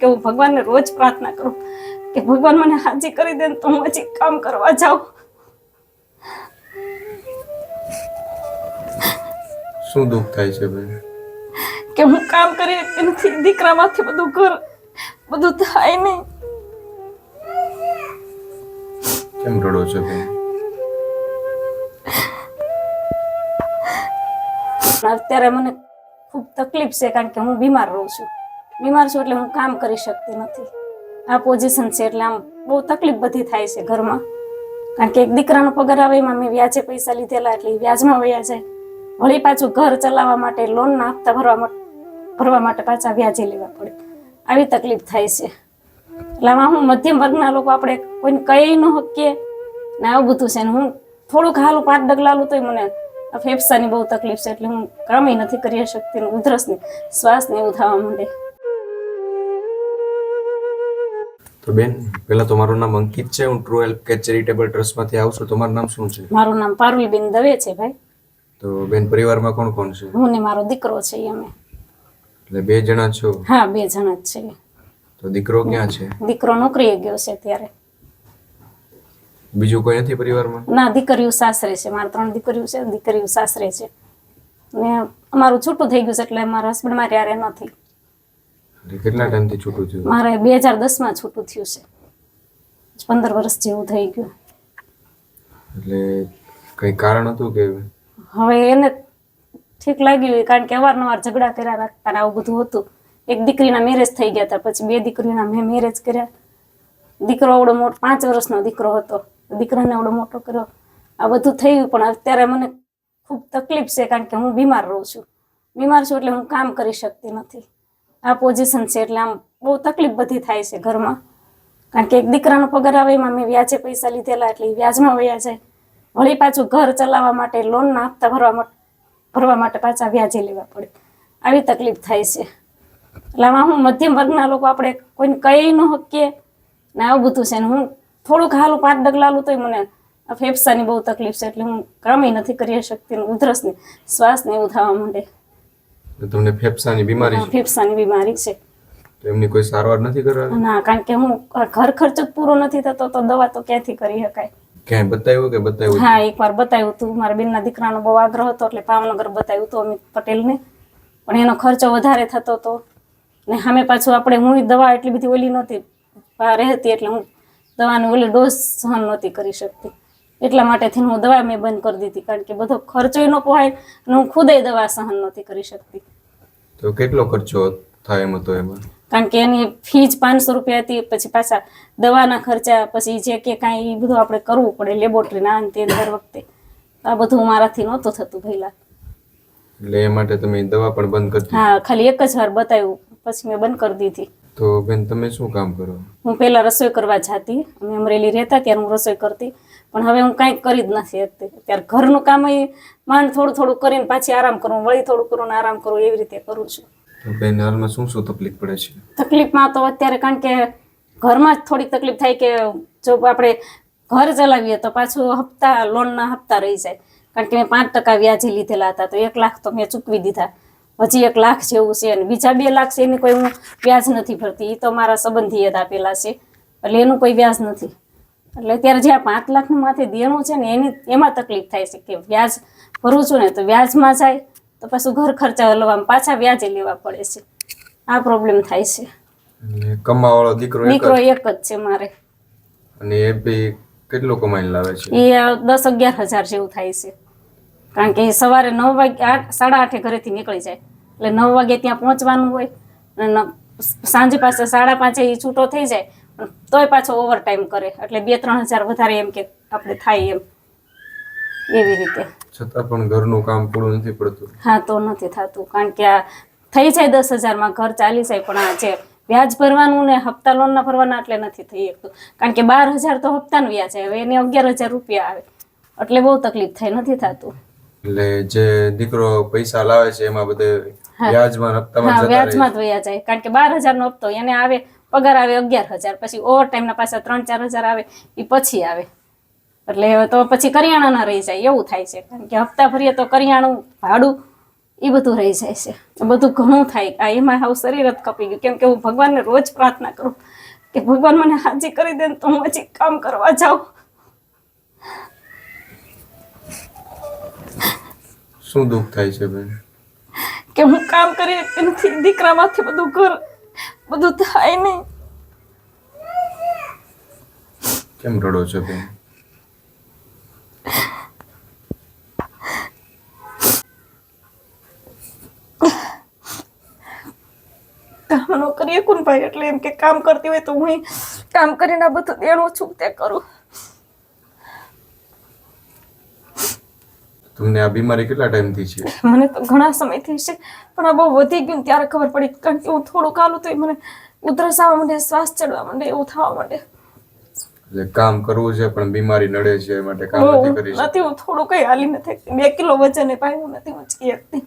કે હું ભગવાનને રોજ પ્રાર્થના કરું કે ભગવાન મને હાજી કરી દે તો હું હજી કામ કરવા જાઉં. શું દુઃખ થાય છે બેન? કે હું કામ કરી શકતી નથી, દીકરામાંથી બધું ઘર બધું થાય નહીં. કેમ રડો છો બેન? અત્યારે મને ખૂબ તકલીફ છે કારણ કે હું બીમાર રહું છું. બીમાર છું એટલે હું કામ કરી શકતી નથી. આ પોઝિશન છે એટલે આમ બહુ તકલીફ બધી થાય છે ઘરમાં. કારણ કે એક દીકરાનો પગાર આવે એમાં મેં વ્યાજે પૈસા લીધેલા એટલે વ્યાજમાં વયા જાય. વળી પાછું ઘર ચલાવવા માટે લોનના હપ્તા ભરવા માટે પાછા વ્યાજે લેવા પડે. આવી તકલીફ થાય છે. એટલે આમાં હું મધ્યમ વર્ગના લોકો આપણે કોઈને કહી ન શકીએ ને આવું બધું છે ને હું થોડુંક હાલું 5 ડગલા હાલું તોય મને ફેફસાની બહુ તકલીફ છે એટલે હું કામ નથી કરી શકતી. ઉધરસની શ્વાસને એવું થવા માંડે. તો બેન પહેલા તો મારું નામ અંકિત છે, હું ટ્રુ હેલ્પ કેર ચેરિટેબલ ટ્રસ્ટમાંથી આવું છું. તમારું નામ શું છે? મારું નામ પારુલબેન દવે છે ભાઈ. તો બેન પરિવારમાં કોણ કોણ છે? હું ને મારો દીકરો છે અમે. એટલે 2 જણા છો? હા 2 જણા જ છે. તો દીકરો ક્યાં છે? દીકરો નોકરીએ ગયો છે ત્યારે. બીજું કોઈ નથી પરિવારમાં? ના, દીકરીઓ સાસરે છે. મારા 3 દીકરીઓ છે, દીકરીઓ સાસરે છે. ને અમારું છૂટું થઈ ગયું છે એટલે મારા હસબન્ડ મારે યારે નથી. કેટલા ટાઈમથી છૂટું થયું? મારે 2010માં છૂટું થયું છે. 15 વર્ષ જેવું થઈ ગયું. એટલે કઈ કારણ હતું કે? હવે એને ઠીક લાગ્યું કારણ કે અવારનવાર ઝઘડા કર્યા રાખતા આવું બધું હતું. એક દીકરીના મેરેજ થઈ ગયા હતા, પછી 2 દીકરીના મેં મેરેજ કર્યા. દીકરો આવડો મોટો 5 વર્ષનો દીકરો હતો, દીકરાને આવડો મોટો કર્યો. આ બધું થયું પણ અત્યારે મને ખૂબ તકલીફ છે કારણ કે હું બીમાર રહું છું. બીમાર છું એટલે હું કામ કરી શકતી નથી. આ પોઝિશન છે એટલે આમ બહુ તકલીફ બધી થાય છે ઘરમાં. કારણ કે એક દીકરાનો પગાર આવે એમાં મેં વ્યાજે પૈસા લીધેલા એટલે વ્યાજમાં વયા જાય. વળી પાછું ઘર ચલાવવા માટે લોનના હપ્તા ભરવા માટે પાછા વ્યાજે લેવા પડે. આવી તકલીફ થાય છે. એટલે આમાં હું મધ્યમ વર્ગના લોકો આપણે કોઈને કહી ન શકીએ ને આવું બધું છે ને હું થોડુંક હાલું 5 ડગલા હાલું તોય મને ફેફસાની બહુ તકલીફ છે એટલે હું કામ નથી કરી શકતી. ઉધરસની શ્વાસને એવું થવા માંડે. તમને ફેફસાની બીમારી છે? ફેફસાની બીમારી છે. તો એમની કોઈ સારવાર નથી કરાવી? ના, કારણ કે હું ઘર ખર્ચ જ પૂરો નથી થતો તો દવા તો ક્યાંથી કરી શકાય. ક્યાંય બતાવ્યું કે બતાવ્યું? હા, એકવાર બતાવ્યું હતું. મારા બેનના દીકરાનો બહુ આગ્રહ હતો એટલે ભાવનગર બતાવ્યું હતું અમિત પટેલને. પણ એનો ખર્ચો વધારે થતો હતો ને સામે પાછું આપણે હું દવા એટલી બધી ઓલી નહોતી રહેતી એટલે હું દવાનો ઓલી ડોઝ સહન નહોતી કરી શકતી. એટલા માટેથી હું દવા મેં બંધ કરી દીધી કારણ કે બધો ખર્ચો ન પોહાય અને હું ખુદે દવા સહન નહોતી કરી શકતી. તો કેટલો ખર્ચો થાય એમ હતો એમાં? કારણ કે એની ફીજ 500 રૂપિયા હતી, પછી પાછા દવાના ખર્ચા, પછી જે કે કાંઈ એ બધું આપણે કરવું પડે લેબોરેટરીના અંતે દર વખતે. આ બધું મારાથી નહોતું થતું પહેલા. એટલે એ માટે તમે દવા પણ બંધ કરી? હા, ખાલી એક જ વાર બતાવ્યું પછી મેં બંધ કરી દીધી. તો બેન તમે શું કામ કરો? હું પહેલા રસોઈ કરવા જતી. અમે અમરેલી રહેતા ત્યારે હું રસોઈ કરતી, પણ હવે હું કાંઈ કરી જ નથી શકતી. ત્યારે ઘરનું કામ માંડ થોડું થોડું કરીને પાછી આરામ કરું, વળી થોડું કરું ને આરામ કરું, એવી રીતે કરું છું. તો બેન હાલમાં શું તકલીફ પડે છે? તકલીફમાં તો અત્યારે કારણ કે ઘરમાં જ થોડીક તકલીફ થાય કે જો આપણે ઘર ચલાવીએ તો પાછું લોનના હપ્તા રહી જાય. કારણ કે મેં 5% વ્યાજે લીધેલા હતા તો 1 લાખ તો મેં ચૂકવી દીધા. હજી 1 લાખ જેવું છે અને બીજા 2 લાખ છે એની કોઈ હું વ્યાજ નથી ભરતી. એ તો મારા સંબંધીએ જ આપેલા છે એટલે એનું કોઈ વ્યાજ નથી. એટલે અત્યારે જે આ 5 લાખનું માથે દેણું છે ને એમાં તકલીફ થાય છે કે વ્યાજ ભરું છું ને તો વ્યાજમાં જાય તો પાછું ઘર ખર્ચા હલવામાં પાછા વ્યાજે લેવા પડે છે. આ પ્રોબ્લેમ થાય છે. કમાવાળો દીકરો એક જ છે મારે. અને એ બી કેટલો કમાઈને લાવે છે? એ 10-11 હજાર જેવું થાય છે. કારણ કે સવારે 9 વાગે 8:30 ઘરેથી નીકળી જાય એટલે 9 વાગે ત્યાં પહોંચવાનું હોય અને સાંજે પાછા 5:30 એ છૂટો થઈ જાય તોય પાછો ઓવર ટાઈમ કરે એટલે 2-3 હજાર વધારે એમ કે આપણે થાય એમ એવી રીતે. છતાં પણ ઘરનું કામ પૂરું નથી પડતું? હા, તો નથી થતું કારણ કે આ થઈ જાય 10,000માં ઘર ચાલી જાય પણ આ જે વ્યાજ ભરવાનું ને હપ્તા લોનના ભરવાના એટલે નથી થઈ શકતું. કારણ કે 12,000 તો હપ્તાનું વ્યાજ આવે, એને 11,000 રૂપિયા આવે એટલે બહુ તકલીફ થાય, નથી થતું. એટલે જે દીકરો પૈસા લાવે છે એમાં બધે વ્યાજમાં હપ્તામાં વ્યાજમાં જ વયા જાય. કારણ કે 12,000નો હપ્તો એને આવે, પગાર આવે 11,000, પછી ઓવર ટાઈમના પાછા 3-4 હજાર આવે એ પછી આવે એટલે તો પછી કરિયાણાના રહી જાય એવું થાય છે. કારણ કે હપ્તા ભરીએ તો કરિયાણું ભાડું એ બધું રહી જાય છે. એ બધું ઘણું થાય. આ એમાં હાવ શરીર જ કપી ગયું, કેમ કે હું ભગવાનને રોજ પ્રાર્થના કરું કે ભગવાન મને હાજી કરી દે ને તો હું હજી કામ કરવા જાઉં. શું દુઃખ થાય છે બેન? કે હું કામ કરી શકતી નથી, દીકરામાંથી બધું ઘર બધું થાય નહીં. કેમ રડો છો બેન? કામ ન કરીએ કોણ ભાઈ, એટલે એમ કે કામ કરતી હોય તો હું કામ કરીને આ બધું દેણું છું તે કરું. તમને આ બીમારી કેટલા ટાઈમથી છે? મને તો ઘણા સમયથી છે, પણ આ બહુ વધી ગયું ત્યારે ખબર પડી, કારણ કે હું થોડુંક હાલું તો મને ઉધરસ આવવા માંડે, શ્વાસ ચડવા માંડે, એવું થવા માંડે. એટલે કામ કરવું છે પણ બીમારી નડે છે એ માટે કામ નથી કરી શકતી. નથી, હું થોડું કઈ હાલી નથી શકતી. 2 કિલો વજન એ પાયું નથી ઉંચકી શકતી.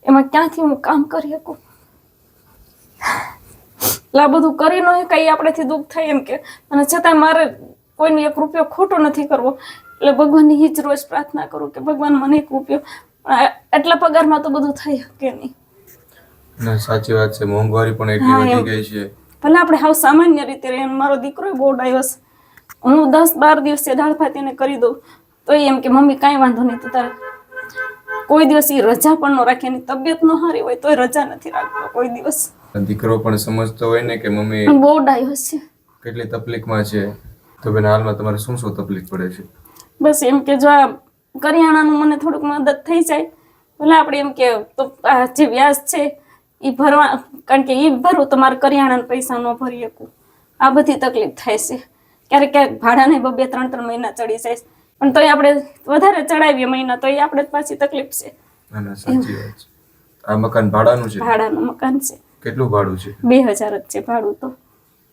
એમાં ક્યાંથી હું કામ કરી શકું? એટલે આ બધું કરી ન કઈ આપણેથી દુઃખ થાય એમ કે, અને છતાં મારે કોઈને 1 રૂપિયો ખોટો નથી કરવો. એટલે ભગવાનની જ રોજ પ્રાર્થના કરું કે ભગવાન મને 1 રૂપિયો, એટલા પગારમાં તો બધું થઈ શકે નહીં. ના, સાચી વાત છે. મોંઘવારી પણ એટલી વધી ગઈ છે. ભલે આપણે હાવ સામાન્ય રીતે રહીએ. મારો દીકરો બહુ ડાયવર્સ, હું 10-12 દિવસે દાળ ભાત એને કરી દઉં તો એમ કે મમ્મી કાંઈ વાંધો નહીં, તો તારે કોઈ દિવસ એ રજા પણ ન રાખે. એની તબિયત ન સારી હોય તોય રજા નથી રાખતો કોઈ દિવસ. દીકરો પણ સમજતો હોય ને કે મમ્મી બહુ ડાયવર્સ છે, કેટલી તકલીફમાં છે. તો બેન હાલમાં તમારે શું શું તકલીફ પડે છે? બસ એમ કે જો આ કરિયાણાનું મને થોડુંક મદદ થઈ જાય, ભલે આપણે એમ કે તો આ જે વ્યાજ છે એ ભરવા, કારણ કે એ ભરવું તો મારે કરિયાણાના પૈસા ન ભરી શકું. આ બધી તકલીફ થાય છે. ક્યારેક ક્યારેક ભાડાને 2-3 મહિના ચડી જાય, પણ તોય આપણે વધારે ચડાવીએ મહિના તો એ આપણે પાછી તકલીફ છે. ના, સાચી વાત છે. આ મકાન ભાડાનું છે? ભાડાનું મકાન છે. કેટલું ભાડું છે? 2000 જ છે ભાડું.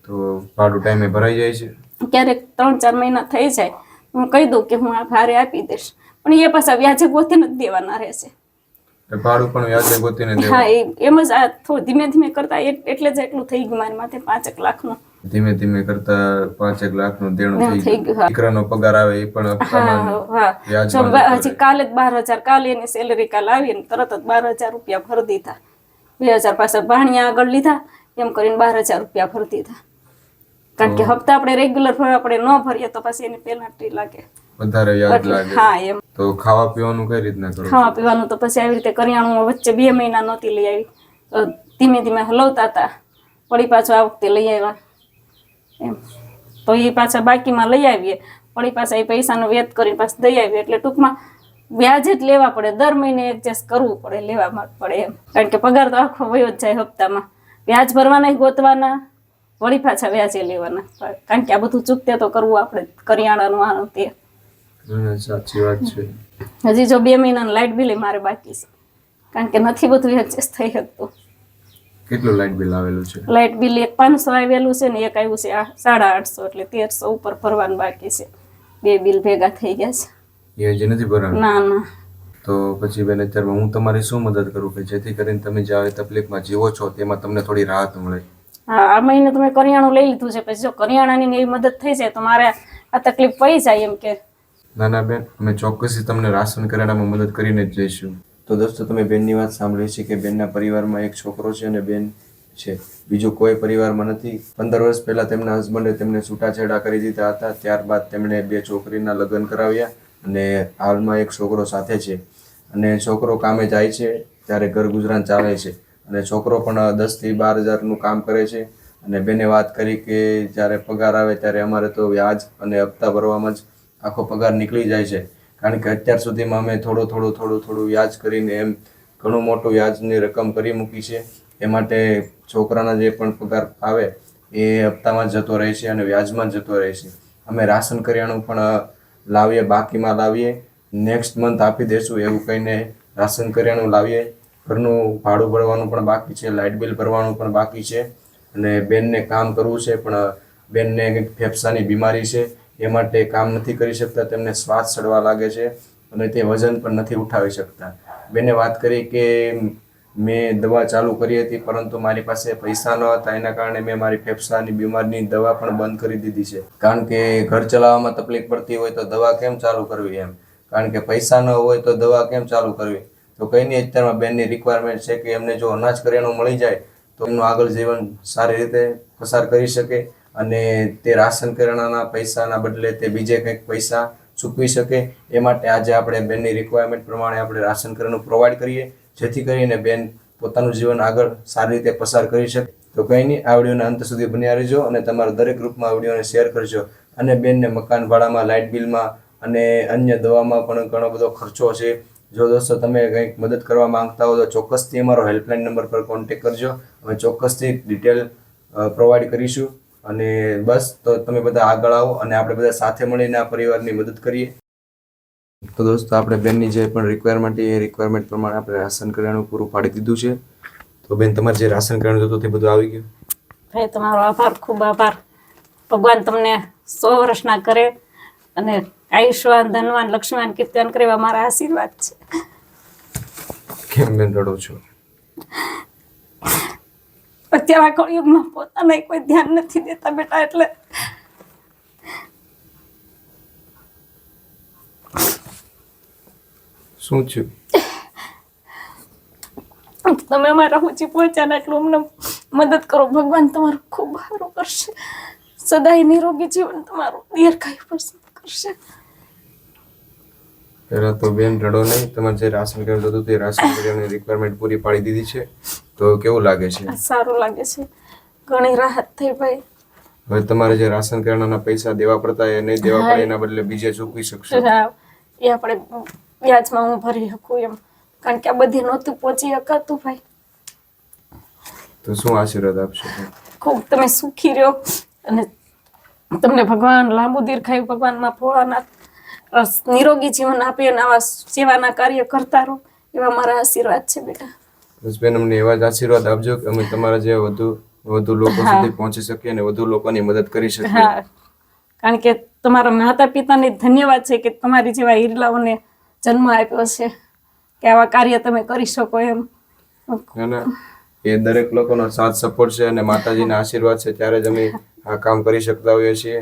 તો ભાડું ટાઈમે ભરાઈ જાય છે? ક્યારેક 3-4 મહિના થઈ જાય, હું કહી દઉં કે હું આ ભારે આપી દઈશ, પણ એ પાછા વ્યાજે ગોતીને જ દેવાના રહેશે. ભાડું પણ વ્યાજે ગોતીને દેવાનું? હા, એમ જ આ થોડું ધીમે ધીમે કરતા એટલે જ એટલું થઈ ગયું મારી માથે 5 લાખનું. ધીમે ધીમે કરતા 5 લાખનું દેણું થઈ ગયું. હા. દીકરાનો પગાર આવે એ પણ હપ્તામાં વ્યાજમાં હજી કાલે જ 12,000, કાલે એની સેલરી કાલે આવી ને તરત જ 12,000 રૂપિયા ભરી દીધા. 2,000 પાછળ ભાણિયા આગળ લીધા, એમ કરીને 12,000 રૂપિયા ભરી દીધા. કારણ કે હપ્તા આપણે રેગ્યુલર ભરવા, આપણે ન ભરીએ તો પછી એની પેનલ્ટી લાગે, વધારે વ્યાજ લાગે. હા એમ. તો ખાવા પીવાનું કઈ રીતના કરો? ખાવા પીવાનું તો પછી આવી રીતે કરિયાણું વચ્ચે 2 મહિના નહોતી લઈ આવી, તો ધીમે ધીમે હલવતા હતા. વળી પાછું આ વખતે લઈ આવ્યા એમ, તો એ પાછા બાકીમાં લઈ આવીએ, વળી પાછા એ પૈસાનો વેત કરીને પાછું દઈ આવીએ. એટલે ટૂંકમાં વ્યાજ જ લેવા પડે, દર મહિને એડજસ્ટ કરવું પડે, લેવા પડે એમ. કારણ કે પગાર તો આખો વયો જ જાય હપ્તામાં. વ્યાજ ભરવાના ગોતવાના, વળી પાછા વ્યાજે લેવાના, કારણ કે આ બધું ચૂકતે તો કરવું આપણે, કરિયાણાનું આનું તે. સાચી વાત છે. હજી જો 2 મહિનાનું લાઇટ બિલ મારે બાકી છે, કારણ કે નથી બધું એડજસ્ટ થઈ શકતું. કેટલું લાઇટ બિલ આવેલું છે? લાઇટ બિલ એક 500 આવેલું છે ને એક આવ્યું છે 850, એટલે 1300 ઉપર ભરવાનું બાકી છે. 2 બિલ ભેગા થઈ ગયા છે. એ હજી નથી ભરાયું? ના. તો પછી બેન અત્યારમાં હું તમારી શું મદદ કરું કે જેથી કરીને તમે જે આવી તકલીફમાં જીવો છો તેમાં તમને થોડી રાહત મળે? હા, આ મહિને તમે કરિયાણું લઈ લીધું છે, પછી જો કરિયાણાની એવી મદદ થઈ જાય તો મારે આ તકલીફ પડી જાય એમ કે. ના બેન, અમે ચોક્કસથી તમને રાશન કરિયાણામાં મદદ કરીને જ જઈશું. તો દોસ્તો, તમે બેનની વાત સાંભળી છે કે બેનના પરિવારમાં એક છોકરો છે અને બેન છે, બીજું કોઈ પરિવારમાં નથી. 15 વર્ષ પહેલા તેમના હસબન્ડે તેમને છૂટાછેડા કરી દીધા હતા. ત્યારબાદ તેમણે 2 છોકરીના લગ્ન કરાવ્યા અને હાલમાં એક છોકરો સાથે છે. અને છોકરો કામે જાય છે ત્યારે ઘર ગુજરાન ચાલે છે, અને છોકરો પણ 10,000 થી 12,000નું કામ કરે છે. અને બેને વાત કરી કે જ્યારે પગાર આવે ત્યારે અમારે તો વ્યાજ અને હપ્તા ભરવામાં જ આખો પગાર નીકળી જાય છે, કારણ કે અત્યાર સુધીમાં અમે થોડું વ્યાજ કરીને એમ ઘણું મોટું વ્યાજની રકમ કરી મૂકી છે. એ માટે છોકરાના જે પણ પગાર આવે એ હપ્તામાં જ જતો રહે છે અને વ્યાજમાં જ જતો રહે છે. અમે રાશન કરિયાણું પણ લાવીએ, બાકીમાં લાવીએ, નેક્સ્ટ મંથ આપી દેશું એવું કહીને રાશન કરિયાણું લાવીએ. ઘરનું ભાડું ભરવાનું પણ બાકી છે, લાઇટ બિલ ભરવાનું પણ બાકી છે, અને બેનને કામ કરવું છે પણ બેનને ફેફસાની બીમારી છે, એ માટે કામ નથી કરી શકતા. તેમને શ્વાસ ચડવા લાગે છે અને તે વજન પણ નથી ઉઠાવી શકતા. બેને વાત કરી કે મેં દવા ચાલુ કરી હતી, પરંતુ મારી પાસે પૈસા ન હતા, એના કારણે મેં મારી ફેફસાની બીમારીની દવા પણ બંધ કરી દીધી છે. કારણ કે ઘર ચલાવવામાં તકલીફ પડતી હોય તો દવા કેમ ચાલુ કરવી એમ, કારણ કે પૈસા ન હોય તો દવા કેમ ચાલુ કરવી. તો કંઈ નહીં, અત્યારમાં બેનની રિક્વાયરમેન્ટ છે કે એમને જો અનાજ કરિયાણું મળી જાય તો એમનું આગળ જીવન સારી રીતે પસાર કરી શકે અને તે રાશન કરિયાણાના પૈસાના બદલે તે બીજે કંઈક પૈસા ચૂકવી શકે. એ માટે આજે આપણે બેનની રિક્વાયરમેન્ટ પ્રમાણે આપણે રાશન કરિયાણું પ્રોવાઈડ કરીએ, જેથી કરીને બેન પોતાનું જીવન આગળ સારી રીતે પસાર કરી શકે. તો કંઈ નહીં, આ વિડીયોના અંત સુધી બન્યા રહેજો અને તમારા દરેક ગ્રુપમાં આ વિડીયોને શેર કરજો. અને બેનને મકાન ભાડામાં, લાઇટ બિલમાં અને અન્ય દવામાં પણ ઘણો બધો ખર્ચો છે. જો દોસ્તો તમે કંઈક મદદ કરવા માંગતા હો તો ચોક્કસથી અમારો હેલ્પલાઇન નંબર પર કોન્ટેક્ટ કરજો. અમે ચોક્કસથી ડિટેલ પ્રોવાઈડ કરીશું. અને બસ, તો તમે બધા આગળ આવો અને આપણે બધા સાથે મળીને આ પરિવારની મદદ કરીએ. તો દોસ્તો, આપણે બેનની જે પણ રિક્વાયરમેન્ટ એ રિક્વાયરમેન્ટ પ્રમાણે આપણે રાશન કરિયાણું પૂરું પાડી દીધું છે. તો બેન, તમારે જે રાશન કરિયાણું જોતું તે બધું આવી ગયું? ભાઈ તમારો આભાર, ખૂબ આભાર. ભગવાન તમને 100 વર્ષના કરે અને આયુષ્યવાન, ધનવાન, લક્ષ્મીવાન, કીર્તિવાન કરે એવા મારા આશીર્વાદ છે. કેમ બેન રડો છો? અત્યારે કળિયુગમાં પોતાને કોઈ ધ્યાન નથી દેતા બેટા, એટલે શું થયું? તમે અમારા સુધી પહોંચ્યા ને એટલું અમને મદદ કરો. ભગવાન તમારું ખૂબ સારું કરશે. સદાય નિરોગી જીવન તમારું દીર્ઘાયુ કરશે. પહેલા તો બેન રડો નહીં. તમારે જે રાશન કરિયાણું જોતું તે રાશન કરિયાણાની રિક્વાયરમેન્ટ પૂરી પાડી દીધી છે. તો કેવું લાગે છે? સારું લાગે છે, ઘણી રાહત થઈ ભાઈ. હવે તમારે જે રાશન કરિયાણાના પૈસા દેવા પડતા એ નહીં દેવા પડે, એના બદલે બીજે ચૂકવી શકશો. એ આપણે વ્યાજમાં હું ભરી શકું એમ, કારણ કે આ બધી નહોતું પહોંચી શકાતું ભાઈ. તો શું આશીર્વાદ આપશો? ખૂબ તમે સુખી રહ્યો અને તમને ભગવાન લાંબુ દીર્ઘાયુ, ભગવાનમાં ભોળાનાથ નિરોગી જીવન આપે અને આવા સેવાના કાર્ય કરતા રહો એવા મારા આશીર્વાદ છે બેટા. બસ બેન, અમને એવા જ આશીર્વાદ આપજો કે અમે તમારા જે વધુ લોકો સુધી પહોંચી શકીએ અને વધુ લોકોની મદદ કરી શકીએ. હા, કારણ કે તમારા માતા પિતાને ધન્યવાદ છે કે તમારી જેવા હિરલાઓને જન્મ આપ્યો છે કે આવા કાર્ય તમે કરી શકો એમ. અને એ દરેક લોકોનો સાથ સપોર્ટ છે અને માતાજીના આશીર્વાદ છે ત્યારે જ અમે આ કામ કરી શકતા હોઈએ છીએ.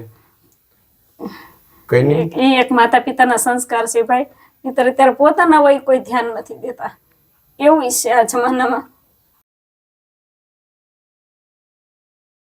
કઈ નહીં, એ એક માતા પિતાના સંસ્કાર છે ભાઈ. નહીંતર અત્યારે પોતાના હોય કોઈ ધ્યાન નથી દેતા. એવું છે આ જમાનામાં.